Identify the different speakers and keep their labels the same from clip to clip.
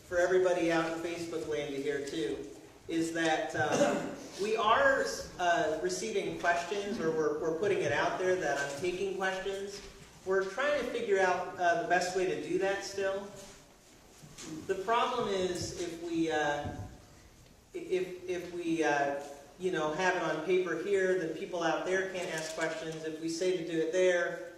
Speaker 1: for everybody out in Facebook land to hear too, is that we are receiving questions, or we're putting it out there that I'm taking questions. We're trying to figure out the best way to do that still. The problem is if we you know, have it on paper here, then people out there can't ask questions. If we say to do it there,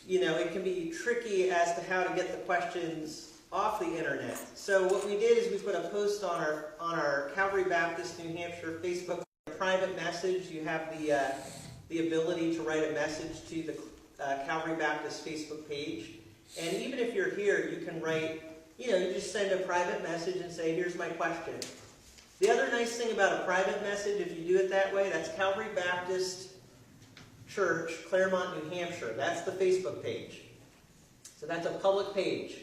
Speaker 1: you know, it can be tricky as to how to get the questions off the internet. So what we did is we put a post on our Calvary Baptist New Hampshire Facebook, a private message. You have the ability to write a message to the Calvary Baptist Facebook page. And even if you're here, you can write, you know, you just send a private message and say, here's my question. The other nice thing about a private message, if you do it that way, that's Calvary Baptist Church, Claremont, New Hampshire. That's the Facebook page. So that's a public page.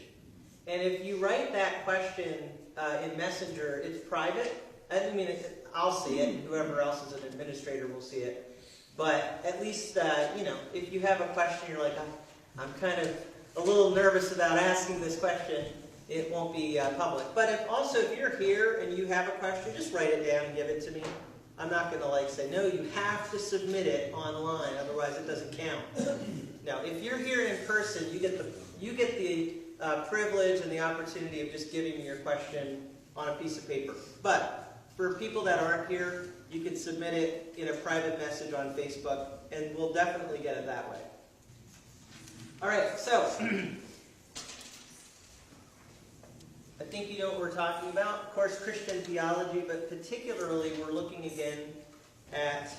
Speaker 1: And if you write that question in Messenger, it's private. I mean, I'll see it. Whoever else is an administrator will see it. But at least, you know, if you have a question, you're like, I'm kind of a little nervous about asking this question, it won't be public. But if you're here and you have a question, just write it down and give it to me. I'm not going to say, no, you have to submit it online, otherwise it doesn't count. Now, if you're here in person, you get the privilege and the opportunity of just giving me your question on a piece of paper. But for people that aren't here, you can submit it in a private message on Facebook, and we'll definitely get it that way. All right, so I think you know what we're talking about. Of course, Christian theology, but particularly we're looking again at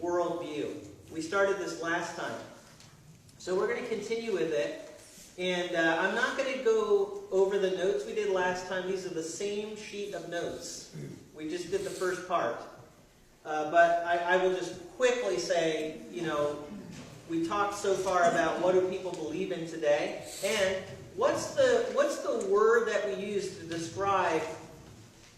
Speaker 1: worldview. We started this last time. So we're going to continue with it. And I'm not going to go over the notes we did last time. These are the same sheet of notes. We just did the first part. But I will just quickly say, you know, we talked so far about what do people believe in today, and what's the word that we use to describe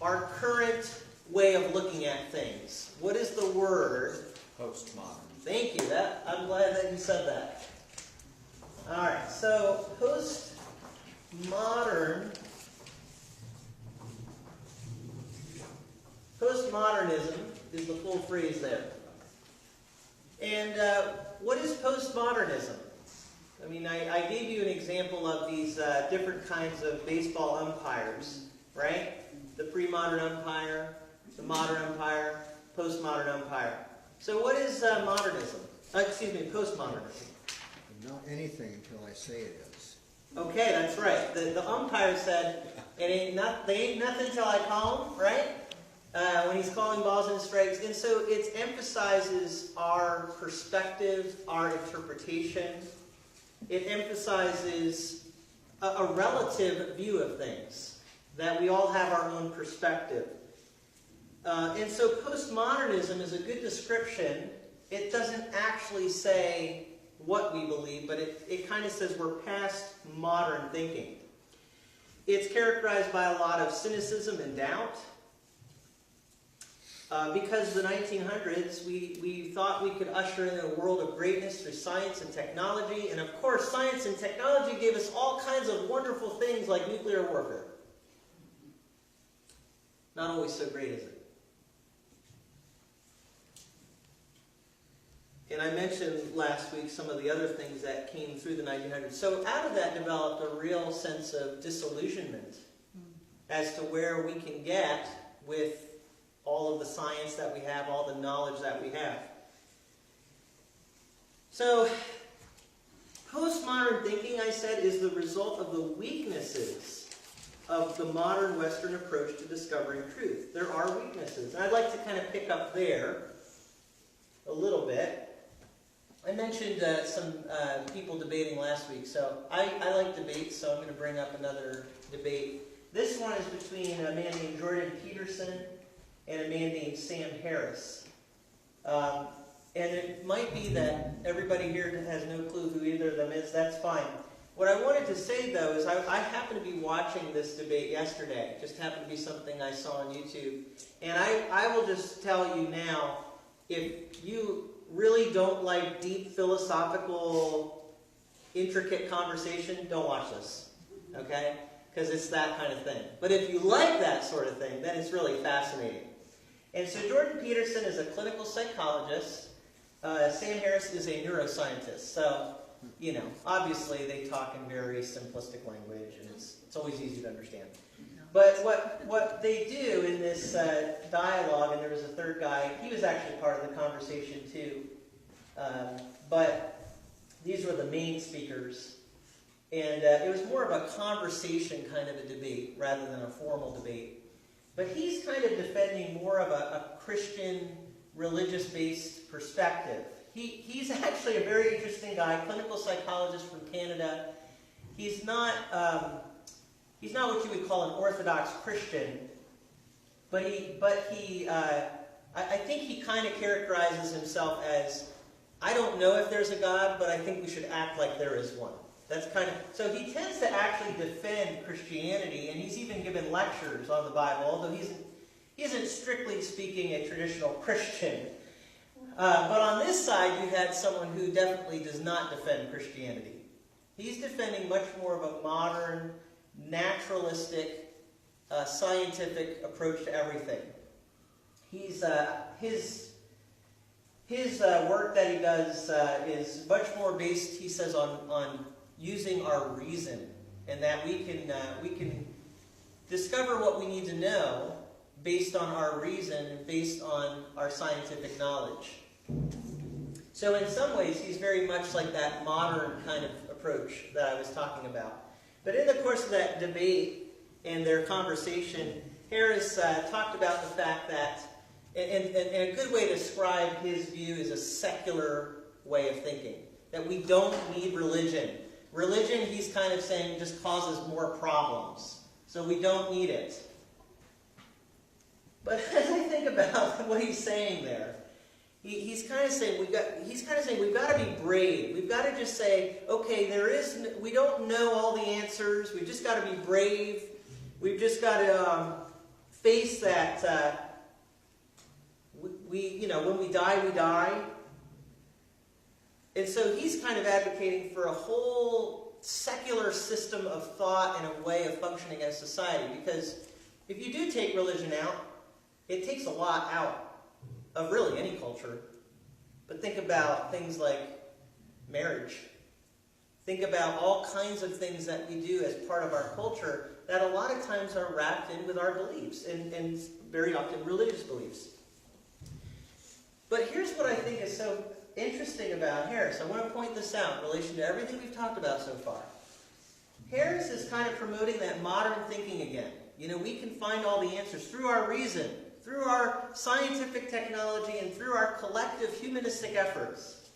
Speaker 1: our current way of looking at things? What is the word?
Speaker 2: Postmodern.
Speaker 1: Thank you. I'm glad that you said that. All right. So postmodernism is the full phrase there. And what is postmodernism? I mean, I gave you an example of these different kinds of baseball umpires, right? The pre-modern umpire, the modern umpire, postmodern umpire. So what is modernism? Postmodernism.
Speaker 2: Not anything until I say it is.
Speaker 1: Okay, that's right. The umpire said, they ain't nothing till I call him, right? When he's calling balls and strikes. And so it emphasizes our perspective, our interpretation. It emphasizes a relative view of things, that we all have our own perspective. And so postmodernism is a good description. It doesn't actually say what we believe, but it kind of says we're past modern thinking. It's characterized by a lot of cynicism and doubt. Because of the 1900s, we thought we could usher in a world of greatness through science and technology. And of course, science and technology gave us all kinds of wonderful things like nuclear warfare. Not always so great, is it? And I mentioned last week some of the other things that came through the 1900s. So out of that developed a real sense of disillusionment as to where we can get with all of the science that we have, all the knowledge that we have. So, postmodern thinking, I said, is the result of the weaknesses of the modern Western approach to discovering truth. There are weaknesses. And I'd like to kind of pick up there a little bit. I mentioned some people debating last week. So I like debates, so I'm going to bring up another debate. This one is between a man named Jordan Peterson and a man named Sam Harris. And it might be that everybody here has no clue who either of them is. That's fine. What I wanted to say, though, is I happened to be watching this debate yesterday. It just happened to be something I saw on YouTube. And I will just tell you now, if you really don't like deep philosophical, intricate conversation, don't watch this. Okay? because it's that kind of thing. But if you like that sort of thing, then it's really fascinating. And so Jordan Peterson is a clinical psychologist. Sam Harris is a neuroscientist. So, obviously they talk in very simplistic language, and it's always easy to understand. But what they do in this dialogue, and there was a third guy, he was actually part of the conversation too, but these were the main speakers, and it was more of a conversation kind of a debate rather than a formal debate. But he's kind of defending more of a Christian, religious-based perspective. He's actually a very interesting guy, clinical psychologist from Canada. He's not what you would call an Orthodox Christian, but I think he kind of characterizes himself as, I don't know if there's a God, but I think we should act like there is one. That's so he tends to actually defend Christianity, and he's even given lectures on the Bible, although he isn't strictly speaking a traditional Christian. But on this side, you had someone who definitely does not defend Christianity. He's defending much more of a modern, naturalistic, scientific approach to everything. His work that he does is much more based, he says, on using our reason, and that we can discover what we need to know based on our reason and based on our scientific knowledge. So in some ways, he's very much like that modern kind of approach that I was talking about. But in the course of that debate and their conversation, Harris talked about the fact that, and a good way to describe his view is a secular way of thinking, that we don't need religion. Religion, he's kind of saying, just causes more problems. So we don't need it. But as I think about what he's saying there, he's kind of saying we've got to be brave. We've got to just say, okay, we don't know all the answers. We've just got to be brave. We've just got to face that. When we die, we die. And so he's kind of advocating for a whole secular system of thought and a way of functioning as society. Because if you do take religion out, it takes a lot out of really any culture. But think about things like marriage. Think about all kinds of things that we do as part of our culture that a lot of times are wrapped in with our beliefs, and very often religious beliefs. But here's what I think is so interesting about Harris. I want to point this out in relation to everything we've talked about so far. Harris is kind of promoting that modern thinking again. We can find all the answers through our reason, through our scientific technology, and through our collective humanistic efforts.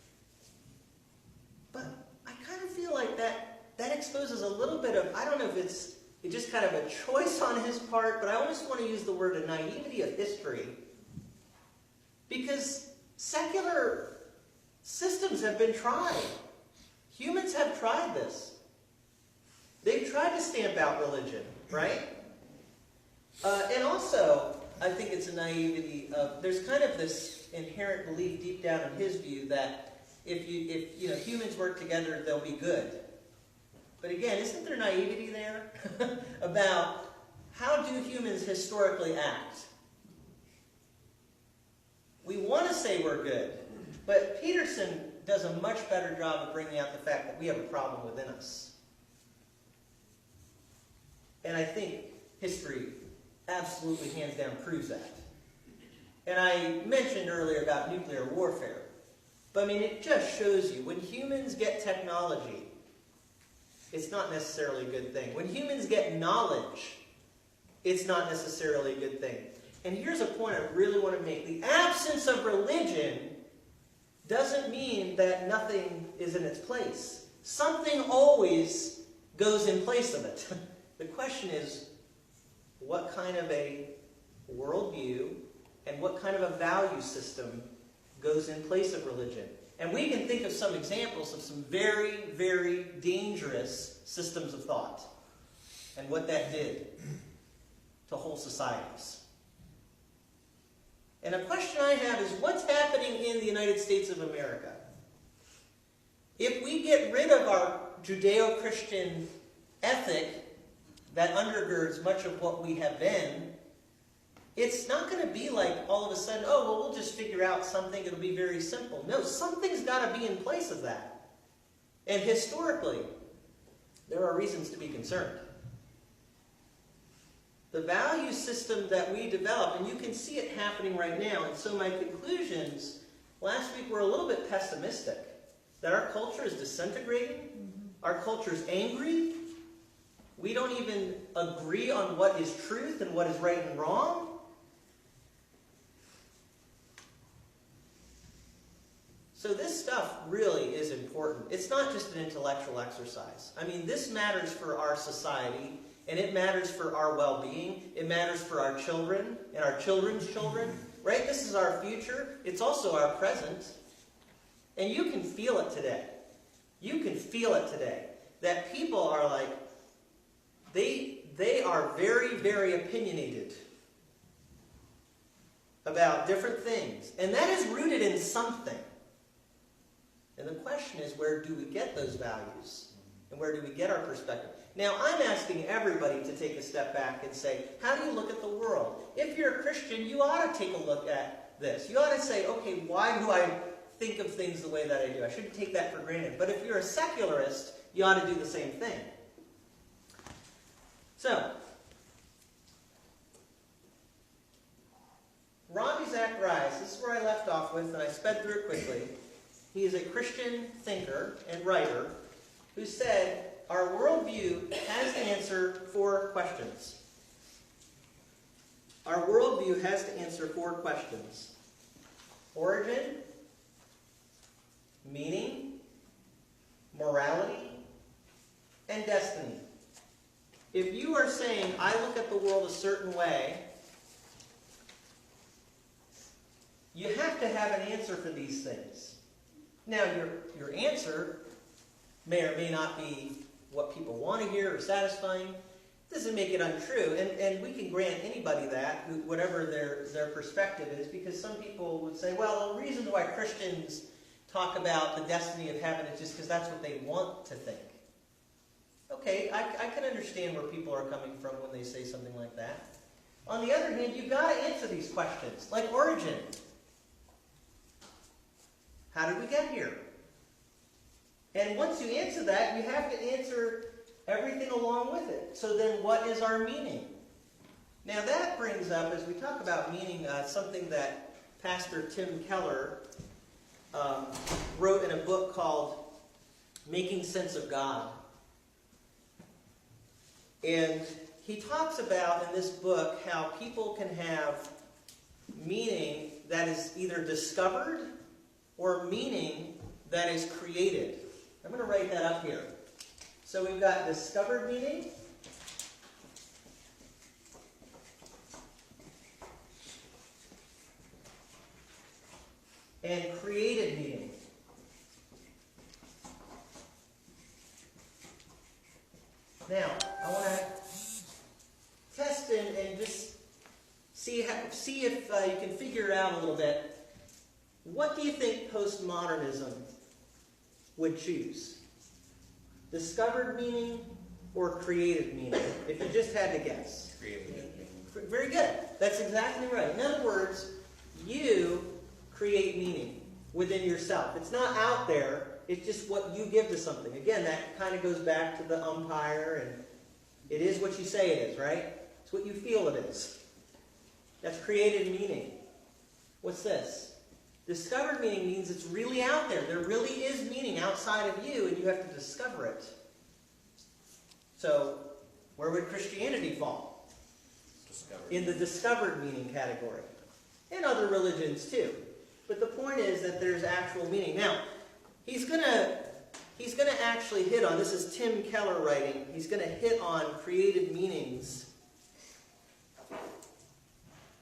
Speaker 1: But I kind of feel like that exposes a little bit of, I don't know if it's just kind of a choice on his part, but I almost want to use the word a naivety of history. Because secular systems have been tried. Humans have tried this. They've tried to stamp out religion, right? And also, I think it's a naivety of, there's kind of this inherent belief deep down in his view that if humans work together, they'll be good. But again, isn't there naivety there about how do humans historically act? We want to say we're good, but Peterson does a much better job of bringing out the fact that we have a problem within us. And I think history absolutely hands down proves that. And I mentioned earlier about nuclear warfare. But it just shows you, when humans get technology, it's not necessarily a good thing. When humans get knowledge, it's not necessarily a good thing. And here's a point I really want to make. The absence of religion doesn't mean that nothing is in its place. Something always goes in place of it. The question is, what kind of a worldview and what kind of a value system goes in place of religion? And we can think of some examples of some very, very dangerous systems of thought and what that did to whole societies. And a question I have is, what's happening in the United States of America? If we get rid of our Judeo-Christian ethic, that undergirds much of what we have been, it's not going to be like all of a sudden, oh, well, we'll just figure out something, it'll be very simple. No, something's got to be in place of that. And historically, there are reasons to be concerned. The value system that we develop, and you can see it happening right now, and so my conclusions last week were a little bit pessimistic. That our culture is disintegrating, our culture is angry, we don't even agree on what is truth and what is right and wrong. So this stuff really is important. It's not just an intellectual exercise. I mean, this matters for our society, and it matters for our well-being. It matters for our children and our children's children. Right? This is our future. It's also our present. And you can feel it today. You can feel it today. That people are like, they are very, very opinionated about different things. And that is rooted in something. And the question is, where do we get those values? And where do we get our perspective? Now, I'm asking everybody to take a step back and say, how do you look at the world? If you're a Christian, you ought to take a look at this. You ought to say, okay, why do I think of things the way that I do? I shouldn't take that for granted. But if you're a secularist, you ought to do the same thing. So, Ravi Zacharias, this is where I left off with, and I sped through it quickly. He is a Christian thinker and writer who said, our worldview has to answer 4 questions. Our worldview has to answer 4 questions. Origin, meaning, morality, and destiny. If you are saying, I look at the world a certain way, you have to have an answer for these things. Now, your answer may or may not be what people want to hear or satisfying. It doesn't make it untrue. And we can grant anybody that, whatever their perspective is, because some people would say, well, the reason why Christians talk about the destiny of heaven is just because that's what they want to think. Okay, I can understand where people are coming from when they say something like that. On the other hand, you've got to answer these questions, like origin. How did we get here? And once you answer that, you have to answer everything along with it. So then what is our meaning? Now that brings up, as we talk about meaning, something that Pastor Tim Keller wrote in a book called Making Sense of God. And he talks about in this book how people can have meaning that is either discovered or meaning that is created. I'm going to write that up here. So we've got discovered meaning, and created meaning. Now, I want to test and just see if you can figure it out a little bit. What do you think postmodernism would choose? Discovered meaning or created meaning? If you just had to guess.
Speaker 3: Created meaning.
Speaker 1: Very good. That's exactly right. In other words, you create meaning within yourself. It's not out there. It's just what you give to something. Again, that kind of goes back to the umpire, and it is what you say it is, right? It's what you feel it is. That's created meaning. What's this? Discovered meaning means it's really out there. There really is meaning outside of you, and you have to discover it. So, where would Christianity fall?
Speaker 3: Discovered.
Speaker 1: In the discovered meaning category. And other religions too. But the point is that there's actual meaning. Now, he's going to actually hit on, this is Tim Keller writing, he's going to hit on created meanings.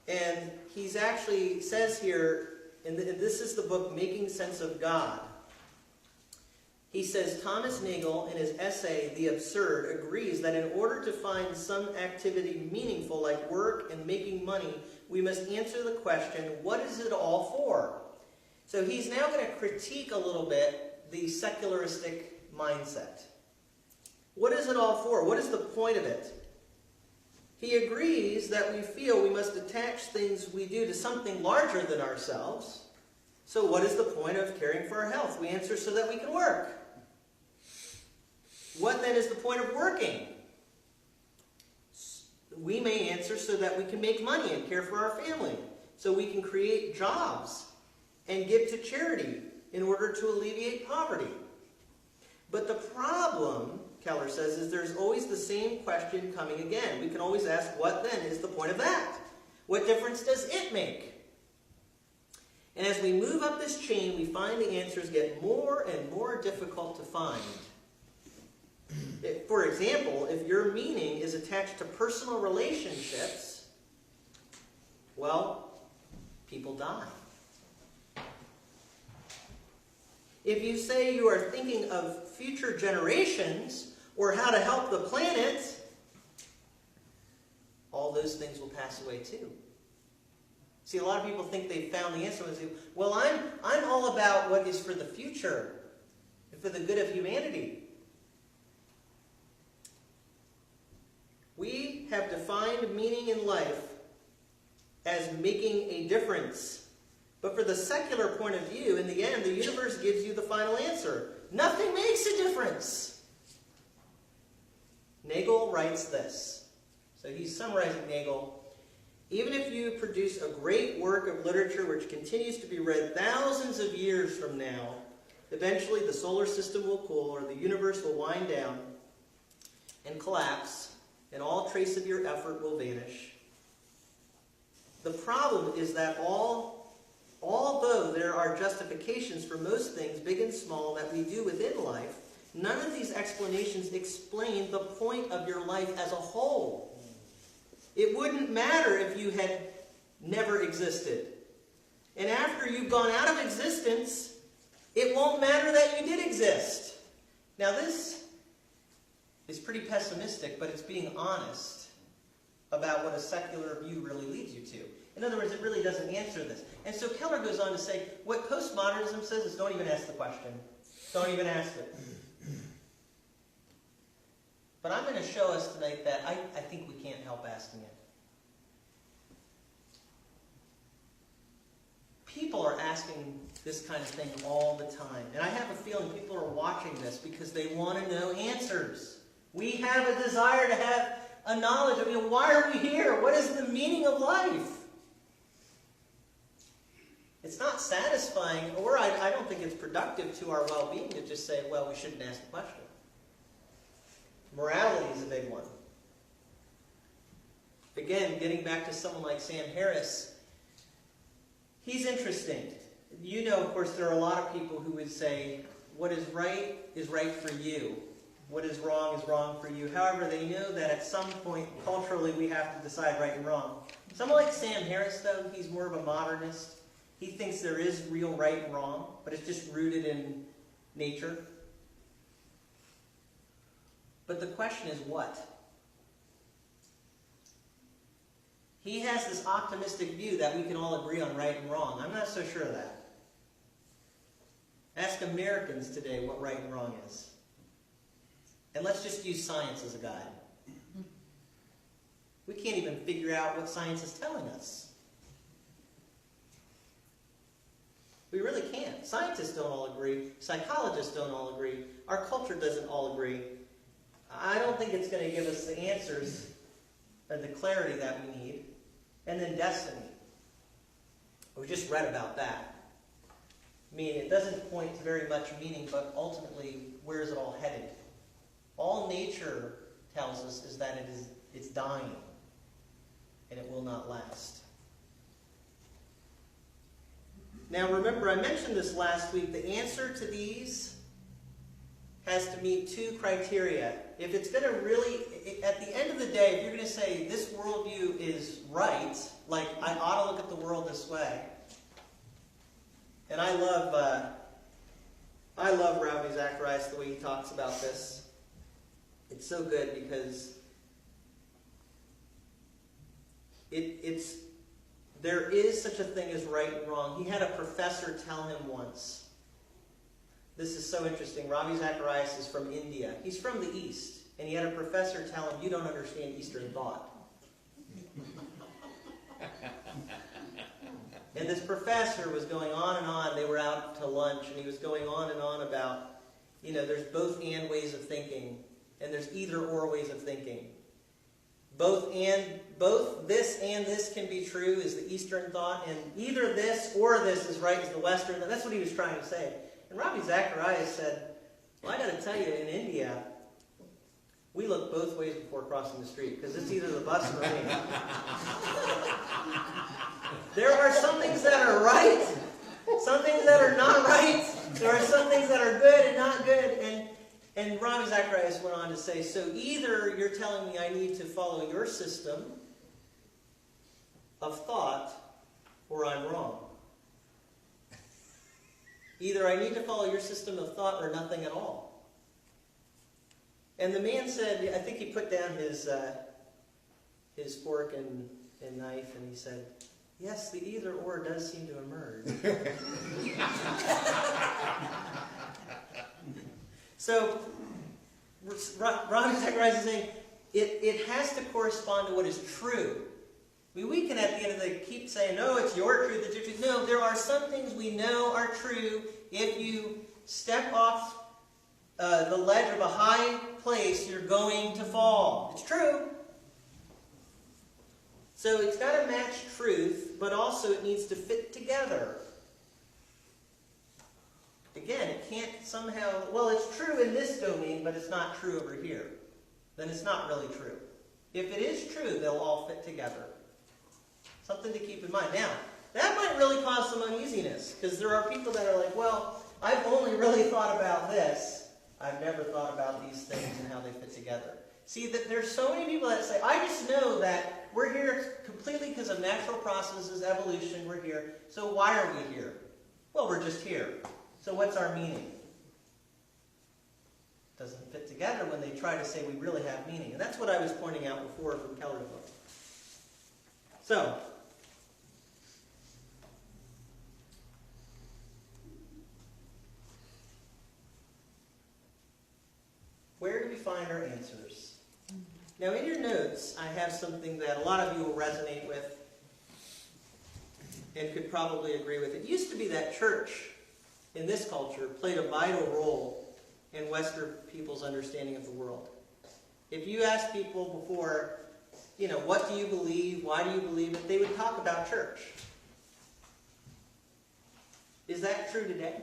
Speaker 1: And he's actually says here, and this is the book Making Sense of God. He says, Thomas Nagel, in his essay, The Absurd, agrees that in order to find some activity meaningful like work and making money, we must answer the question, what is it all for? So he's now going to critique a little bit the secularistic mindset. What is it all for? What is the point of it? He agrees that we feel we must attach things we do to something larger than ourselves. So what is the point of caring for our health? We answer, so that we can work. What then is the point of working? We may answer, so that we can make money and care for our family. So we can create jobs and give to charity in order to alleviate poverty. But the problem, Keller says, is there's always the same question coming again. We can always ask, what then is the point of that? What difference does it make? And as we move up this chain, we find the answers get more and more difficult to find. For example, if your meaning is attached to personal relationships, well, people die. If you say you are thinking of future generations or how to help the planet, all those things will pass away too. See, a lot of people think they've found the answer and say, well, I'm all about what is for the future and for the good of humanity. We have defined meaning in life as making a difference. But for the secular point of view, in the end, the universe gives you the final answer. Nothing makes a difference. Nagel writes this. So he's summarizing Nagel. Even if you produce a great work of literature which continues to be read thousands of years from now, eventually the solar system will cool, or the universe will wind down and collapse, and all trace of your effort will vanish. The problem is that although there are justifications for most things, big and small, that we do within life, none of these explanations explain the point of your life as a whole. It wouldn't matter if you had never existed. And after you've gone out of existence, it won't matter that you did exist. Now this is pretty pessimistic, but it's being honest about what a secular view really leads you to. In other words, it really doesn't answer this. And so Keller goes on to say, what postmodernism says is don't even ask the question. Don't even ask it. But I'm going to show us tonight that I think we can't help asking it. People are asking this kind of thing all the time. And I have a feeling people are watching this because they want to know answers. We have a desire to have a knowledge. I mean, why are we here? What is the meaning of life? It's not satisfying, or I don't think it's productive to our well-being to just say, well, we shouldn't ask the question. Morality is a big one. Again, getting back to someone like Sam Harris, he's interesting. You know, of course, there are a lot of people who would say, what is right for you. What is wrong for you. However, they know that at some point, culturally, we have to decide right and wrong. Someone like Sam Harris, though, he's more of a modernist. He thinks there is real right and wrong, but it's just rooted in nature. But the question is what? He has this optimistic view that we can all agree on right and wrong. I'm not so sure of that. Ask Americans today what right and wrong is. And let's just use science as a guide. We can't even figure out what science is telling us. We really can't. Scientists don't all agree. Psychologists don't all agree. Our culture doesn't all agree. I don't think it's going to give us the answers and the clarity that we need. And then destiny. We just read about that. I mean, it doesn't point to very much meaning, but ultimately, where is it all headed? All nature tells us is that it's dying, and it will not last. Now remember, I mentioned this last week, the answer to these has to meet two criteria. If it's going to really, at the end of the day, if you're going to say this worldview is right, like I ought to look at the world this way, and I love Ravi Zacharias, the way he talks about this. It's so good because there is such a thing as right and wrong. He had a professor tell him once. This is so interesting. Ravi Zacharias is from India. He's from the East. And he had a professor tell him, you don't understand Eastern thought. And this professor was going on and on. They were out to lunch, and he was going on and on about, there's both and ways of thinking, and there's either or ways of thinking. Both this and this can be true is the Eastern thought, and either this or this is right is the Western. That's what he was trying to say. And Ravi Zacharias said, well, I got to tell you, in India, we look both ways before crossing the street, because it's either the bus or me. There are some things that are right, some things that are not right. There are some things that are good and not good. And Ravi Zacharias went on to say, so either you're telling me I need to follow your system of thought, or I'm wrong. Either I need to follow your system of thought or nothing at all. And the man said, I think he put down his fork and knife, and he said, yes, the either or does seem to emerge. So, Ron Zacharias is saying, it has to correspond to what is true. We can, at the end of the day, keep saying, no, it's your truth, it's your truth. No, there are some things we know are true. If you step off the ledge of a high place, you're going to fall. It's true. So it's got to match truth, but also it needs to fit together. Again, it can't somehow, well, it's true in this domain, but it's not true over here. Then it's not really true. If it is true, they'll all fit together. Something to keep in mind. Now, that might really cause some uneasiness, because there are people that are like, well, I've only really thought about this. I've never thought about these things and how they fit together. See, there's so many people that say, I just know that we're here completely because of natural processes, evolution, we're here. So why are we here? Well, we're just here. So what's our meaning? Doesn't fit together when they try to say we really have meaning. And that's what I was pointing out before from Keller's book. So, where do we find our answers? Now, in your notes, I have something that a lot of you will resonate with and could probably agree with. It used to be that church in this culture played a vital role in Western people's understanding of the world. If you ask people before, what do you believe? Why do you believe it? They would talk about church. Is that true today?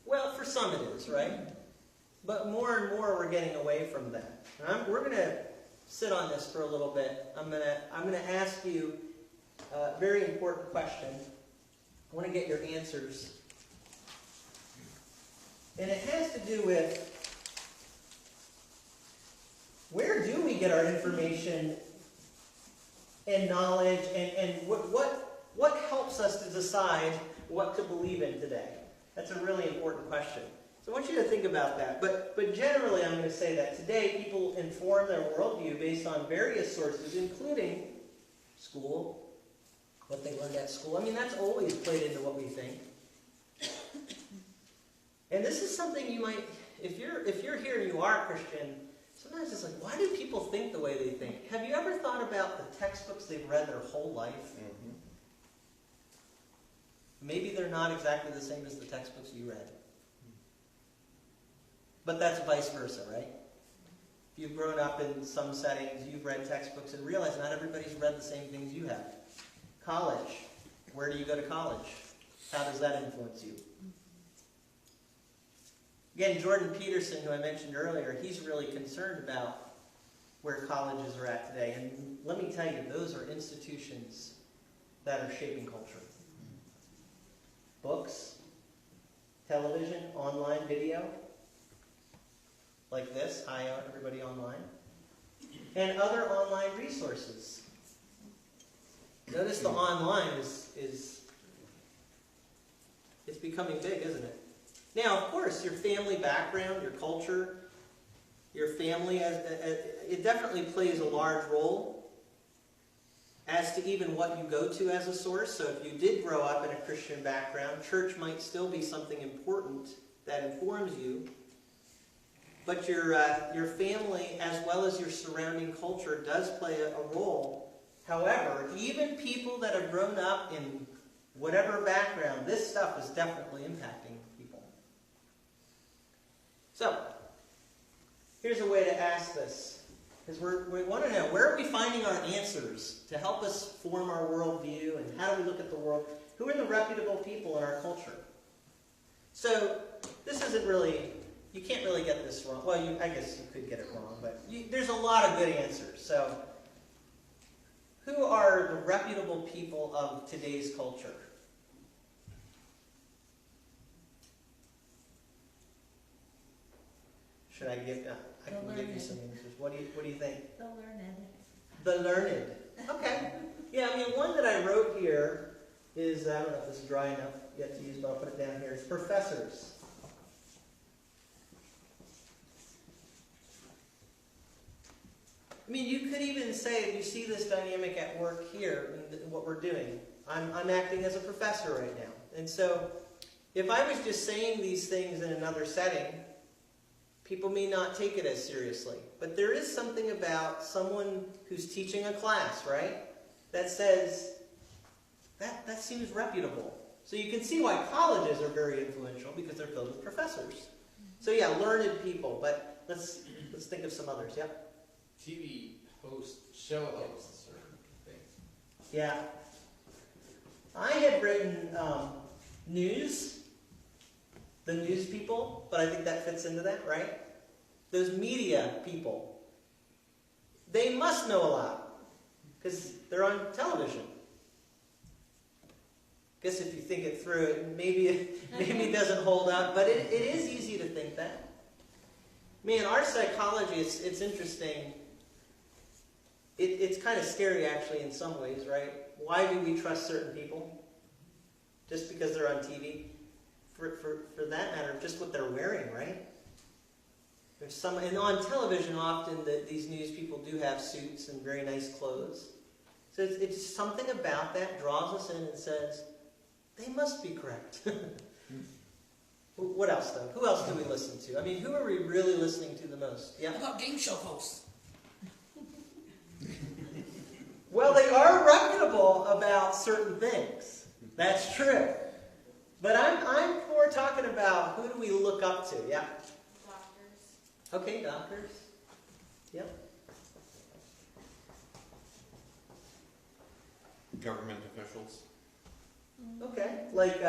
Speaker 1: Well, for some it is, right? But more and more we're getting away from that. We're going to sit on this for a little bit. I'm going to ask you a very important question. I want to get your answers. And it has to do with, where do we get our information and knowledge, and what helps us to decide what to believe in today? That's a really important question. So I want you to think about that. But generally, I'm going to say that today people inform their worldview based on various sources, including school, what they learned at school. I mean, that's always played into what we think. And this is something you might, if you're here and you are a Christian, sometimes it's like, why do people think the way they think? Have you ever thought about the textbooks they've read their whole life? Mm-hmm. Maybe they're not exactly the same as the textbooks you read. But that's vice versa, right? If you've grown up in some settings, you've read textbooks and realized not everybody's read the same things you have. College. Where do you go to college? How does that influence you? Again, Jordan Peterson, who I mentioned earlier, he's really concerned about where colleges are at today. And let me tell you, those are institutions that are shaping culture. Books, television, online video, like this, hi everybody online, and other online resources. Notice the online is it's becoming big, isn't it? Now, of course, your family background, your culture, your family, it definitely plays a large role as to even what you go to as a source. So if you did grow up in a Christian background, church might still be something important that informs you. But your family, as well as your surrounding culture, does play a role However, even people that have grown up in whatever background, this stuff is definitely impacting people. So, here's a way to ask this. Because we want to know, where are we finding our answers to help us form our worldview, and how do we look at the world? Who are the reputable people in our culture? So, this isn't really, you can't really get this wrong. Well, I guess you could get it wrong, but there's a lot of good answers. So, who are the reputable people of today's culture? Should I give? I can give you some answers. What do you think?
Speaker 3: The learned.
Speaker 1: The learned. Okay. Yeah, I mean, one that I wrote here is, I don't know if this is dry enough yet to use, but I'll put it down here. It's professors. I mean, you could even say, if you see this dynamic at work here, in what we're doing, I'm acting as a professor right now. And so, if I was just saying these things in another setting, people may not take it as seriously. But there is something about someone who's teaching a class, right? That says, that seems reputable. So you can see why colleges are very influential, because they're filled with professors. So yeah, learned people, but let's think of some others, yep.
Speaker 4: TV hosts, show hosts, or things.
Speaker 1: Yeah. I had written news, the news people, but I think that fits into that, right? Those media people. They must know a lot, because they're on television. Guess if you think it through, maybe it doesn't hold up, but it is easy to think that. Man, our psychology, it's interesting. It's kind of scary, actually, in some ways, right? Why do we trust certain people? Just because they're on TV? For that matter, just what they're wearing, right? And on television, often these news people do have suits and very nice clothes. So it's something about that draws us in and says, they must be correct. What else, though? Who else do we listen to? I mean, who are we really listening to the most? Yeah.
Speaker 5: How about game show hosts?
Speaker 1: Well, they are reputable about certain things. That's true. But I'm more talking about, who do we look up to? Yeah?
Speaker 3: Doctors.
Speaker 1: Okay, doctors. Yep.
Speaker 4: Government officials.
Speaker 1: Okay. Like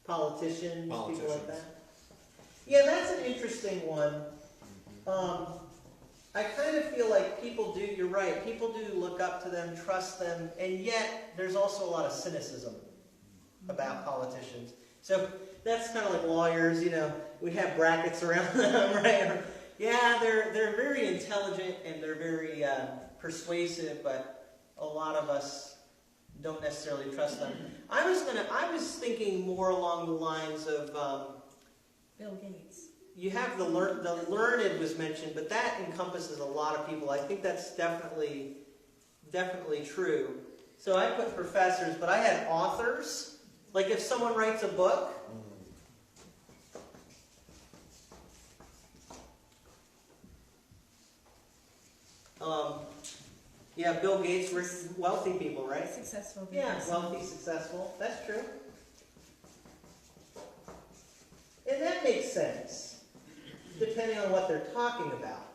Speaker 1: politicians, people like
Speaker 4: Politicians.
Speaker 1: that. Yeah, that's an interesting one. I kind of feel like people do, you're right, people do look up to them, trust them, and yet there's also a lot of cynicism about politicians. So that's kind of like lawyers, we have brackets around them, right? Yeah, they're very intelligent and they're very persuasive, but a lot of us don't necessarily trust them. I was thinking more along the lines of
Speaker 3: Bill Gates.
Speaker 1: you have the learned was mentioned, but that encompasses a lot of people. I think that's definitely true. So I put professors, but I had authors. Like if someone writes a book, yeah, Bill Gates, wealthy people, right?
Speaker 3: Successful.
Speaker 1: Yeah,
Speaker 3: business.
Speaker 1: wealthy, successful. That's true. And that makes sense, depending on what they're talking about.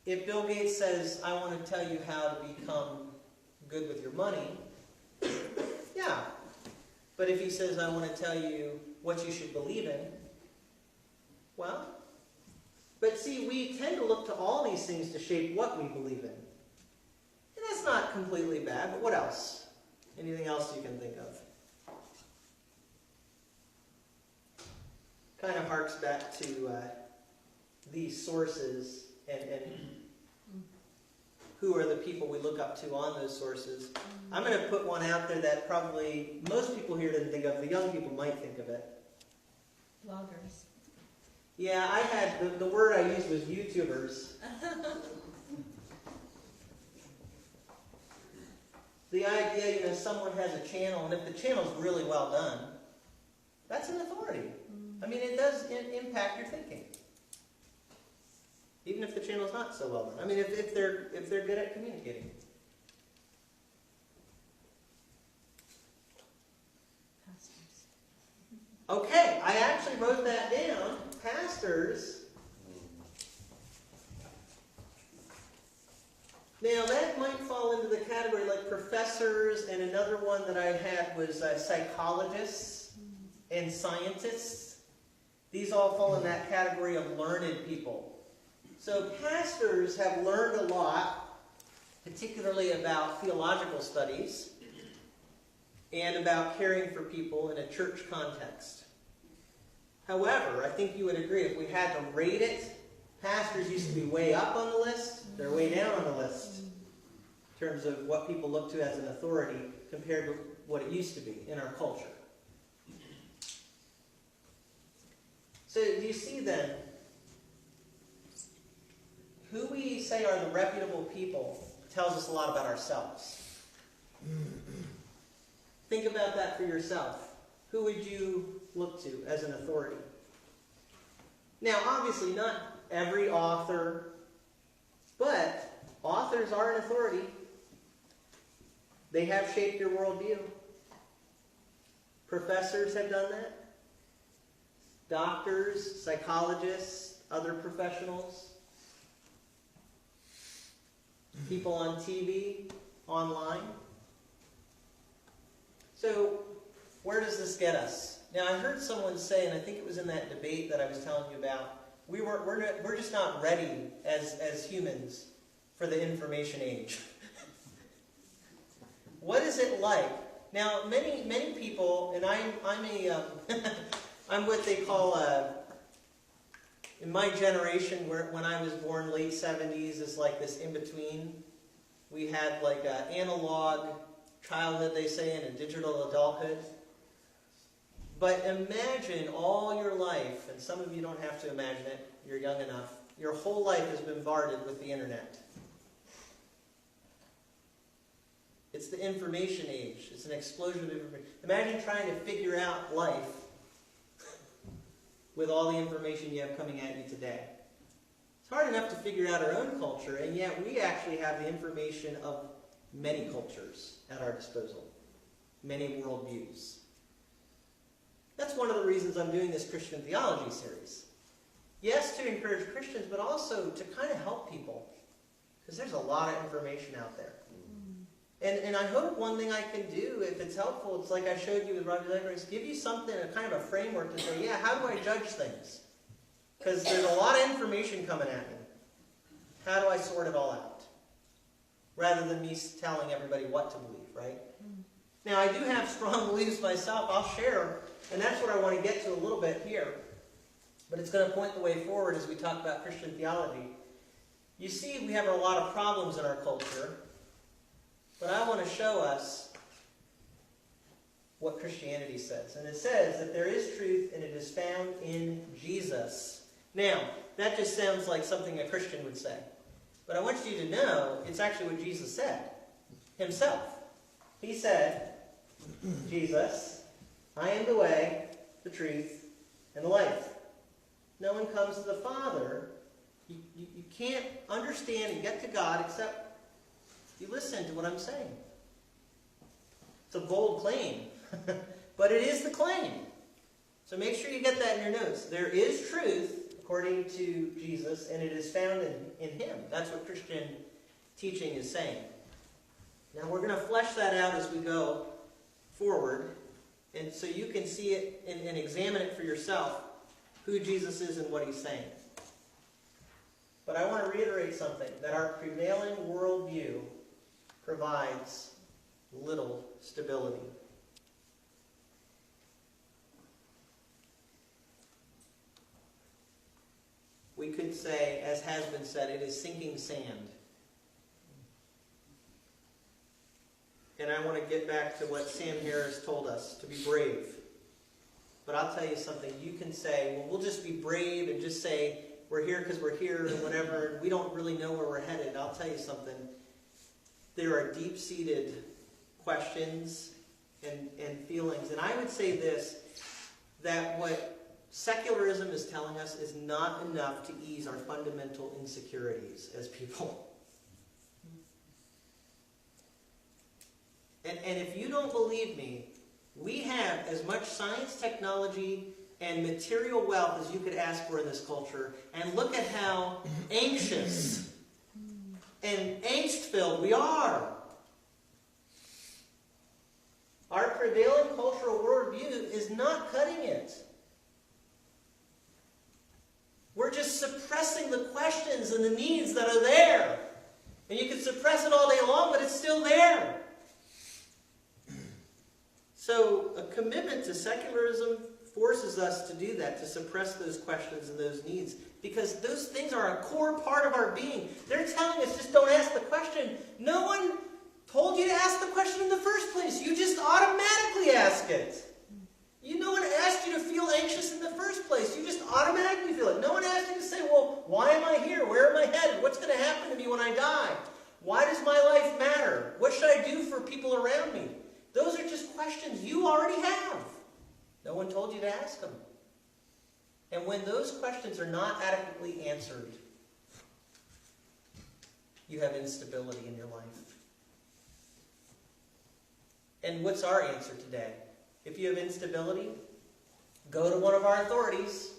Speaker 1: If Bill Gates says, I want to tell you how to become good with your money, yeah. But if he says, I want to tell you what you should believe in, well, but see, we tend to look to all these things to shape what we believe in. And that's not completely bad, but what else? Anything else you can think of? Kind of harks back to these sources and who are the people we look up to on those sources. I'm going to put one out there that probably most people here didn't think of. The young people might think of it.
Speaker 3: Bloggers.
Speaker 1: Yeah, I had, the word I used was YouTubers. The idea, someone has a channel, and if the channel's really well done, that's an authority. I mean, it does impact your thinking. Even if the channel's not so well done. I mean, if they're good at communicating. Okay, I actually wrote that down. Pastors. Now that might fall into the category like professors, and another one that I had was psychologists and scientists. These all fall in that category of learned people. So pastors have learned a lot, particularly about theological studies and about caring for people in a church context. However, I think you would agree, if we had to rate it, pastors used to be way up on the list, they're way down on the list in terms of what people look to as an authority compared to what it used to be in our culture. So do you see then, who we say are the reputable people tells us a lot about ourselves. Think about that for yourself. Who would you look to as an authority? Now, obviously, not every author, but authors are an authority. They have shaped your worldview. Professors have done that. Doctors, psychologists, other professionals. People on TV, online. So, where does this get us? Now, I heard someone say, and I think it was in that debate that I was telling you about, we're just not ready as humans for the information age. What is it like? Now, many people, and I'm what they call in my generation, when I was born, late 70s, is like this in between. We had like an analog childhood, they say, and a digital adulthood. But imagine all your life, and some of you don't have to imagine it, you're young enough, your whole life has been bombarded with the internet. It's the information age. It's an explosion of information. Imagine trying to figure out life with all the information you have coming at you today. It's hard enough to figure out our own culture, and yet we actually have the information of many cultures at our disposal, many worldviews. That's one of the reasons I'm doing this Christian theology series. Yes, to encourage Christians, but also to kind of help people, because there's a lot of information out there. And I hope one thing I can do, if it's helpful, it's like I showed you with Roger Legris, give you something, a kind of a framework to say, yeah, how do I judge things? Because there's a lot of information coming at me. How do I sort it all out? Rather than me telling everybody what to believe, right? Now, I do have strong beliefs myself. I'll share, and that's what I want to get to a little bit here. But it's going to point the way forward as we talk about Christian theology. You see, we have a lot of problems in our culture. But I want to show us what Christianity says. And it says that there is truth and it is found in Jesus. Now, that just sounds like something a Christian would say. But I want you to know it's actually what Jesus said himself. He said, Jesus, I am the way, the truth, and the life. No one comes to the Father. You can't understand and get to God except you listen to what I'm saying. It's a bold claim, but it is the claim. So make sure you get that in your notes. There is truth, according to Jesus, and it is found in Him. That's what Christian teaching is saying. Now we're going to flesh that out as we go forward, and so you can see it and examine it for yourself, who Jesus is and what He's saying. But I want to reiterate something, that our prevailing worldview provides little stability. We could say, as has been said, it is sinking sand. And I want to get back to what Sam Harris told us, to be brave. But I'll tell you something, you can say, well, we'll just be brave and just say, we're here because we're here and whatever, and we don't really know where we're headed. I'll tell you something. There are deep-seated questions and feelings. And I would say this, that what secularism is telling us is not enough to ease our fundamental insecurities as people. And if you don't believe me, We have as much science, technology, and material wealth as you could ask for in this culture. And look at how anxious and angst-filled we are. Our prevailing cultural worldview is not cutting it. We're just suppressing the questions and the needs that are there. And you can suppress it all day long, but it's still there. So a commitment to secularism forces us to do that, to suppress those questions and those needs. Because those things are a core part of our being. They're telling us just don't ask the question. No one told you to ask the question in the first place. You just automatically ask it. No one asked you to feel anxious in the first place. You just automatically feel it. No one asked you to say, well, why am I here? Where am I headed? What's going to happen to me when I die? Why does my life matter? What should I do for people around me? Those are just questions you already have. No one told you to ask them. And when those questions are not adequately answered, you have instability in your life. And what's our answer today? If you have instability, go to one of our authorities.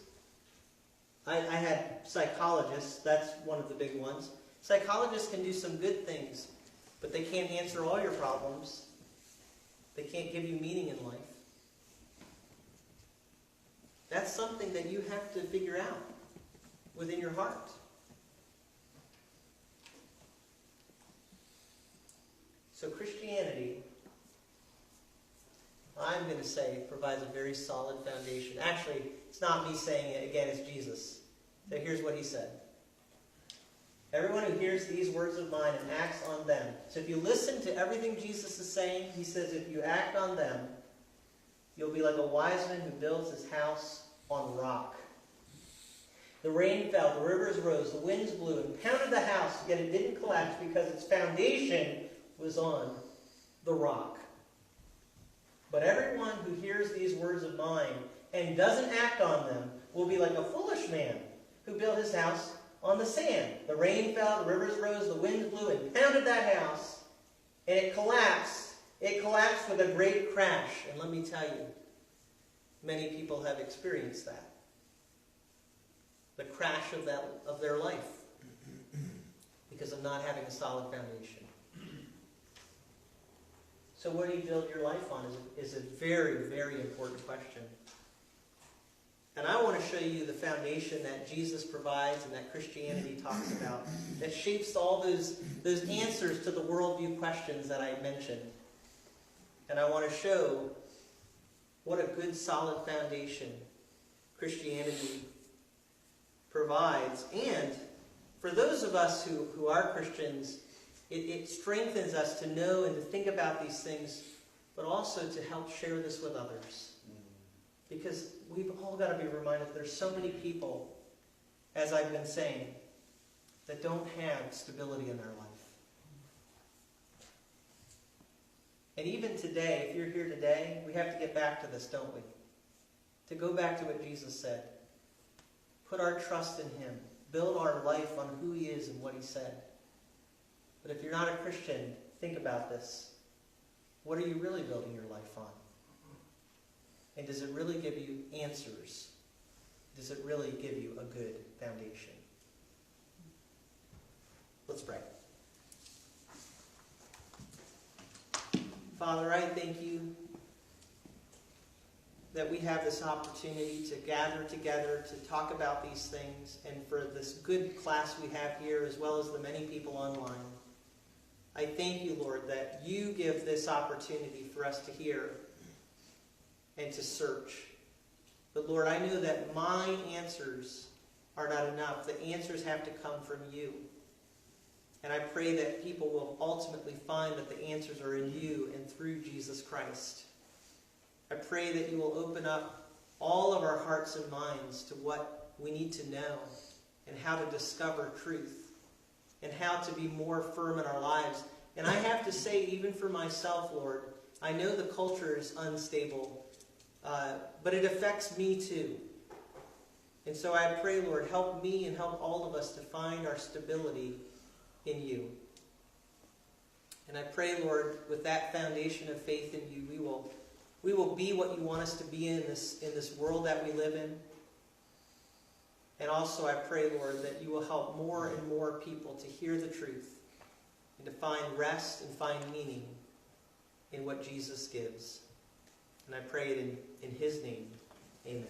Speaker 1: I had psychologists. That's one of the big ones. Psychologists can do some good things, but they can't answer all your problems. They can't give you meaning in life. That's something that you have to figure out within your heart. So Christianity, I'm going to say, provides a very solid foundation. Actually, it's not me saying it. Again, it's Jesus. So here's what he said. Everyone who hears these words of mine and acts on them. So if you listen to everything Jesus is saying, he says if you act on them, you'll be like a wise man who builds his house on rock. The rain fell, the rivers rose, the winds blew and pounded the house, yet it didn't collapse because its foundation was on the rock. But everyone who hears these words of mine and doesn't act on them will be like a foolish man who built his house on the sand. The rain fell, the rivers rose, the winds blew and pounded that house, and it collapsed. It collapsed with a great crash. And let me tell you, many people have experienced that. The crash of their life because of not having a solid foundation. So what do you build your life on is a very, very important question. And I want to show you the foundation that Jesus provides and that Christianity talks about that shapes all those answers to the worldview questions that I mentioned. And I want to show what a good, solid foundation Christianity provides. And for those of us who are Christians, it strengthens us to know and to think about these things, but also to help share this with others. Because we've all got to be reminded there's so many people, as I've been saying, that don't have stability in their life. And even today, if you're here today, we have to get back to this, don't we? To go back to what Jesus said. Put our trust in him. Build our life on who he is and what he said. But if you're not a Christian, think about this. What are you really building your life on? And does it really give you answers? Does it really give you a good foundation? Let's pray. Father, I thank you that we have this opportunity to gather together to talk about these things, and for this good class we have here as well as the many people online. I thank you, Lord, that you give this opportunity for us to hear and to search. But Lord, I know that my answers are not enough. The answers have to come from you. And I pray that people will ultimately find that the answers are in you and through Jesus Christ. I pray that you will open up all of our hearts and minds to what we need to know and how to discover truth and how to be more firm in our lives. And I have to say, even for myself, Lord, I know the culture is unstable, but it affects me too. And so I pray, Lord, help me and help all of us to find our stability in you. And I pray, Lord, with that foundation of faith in you, we will be what you want us to be in this world that we live in. And also I pray, Lord, that you will help more and more people to hear the truth and to find rest and find meaning in what Jesus gives. And I pray it in his name. Amen.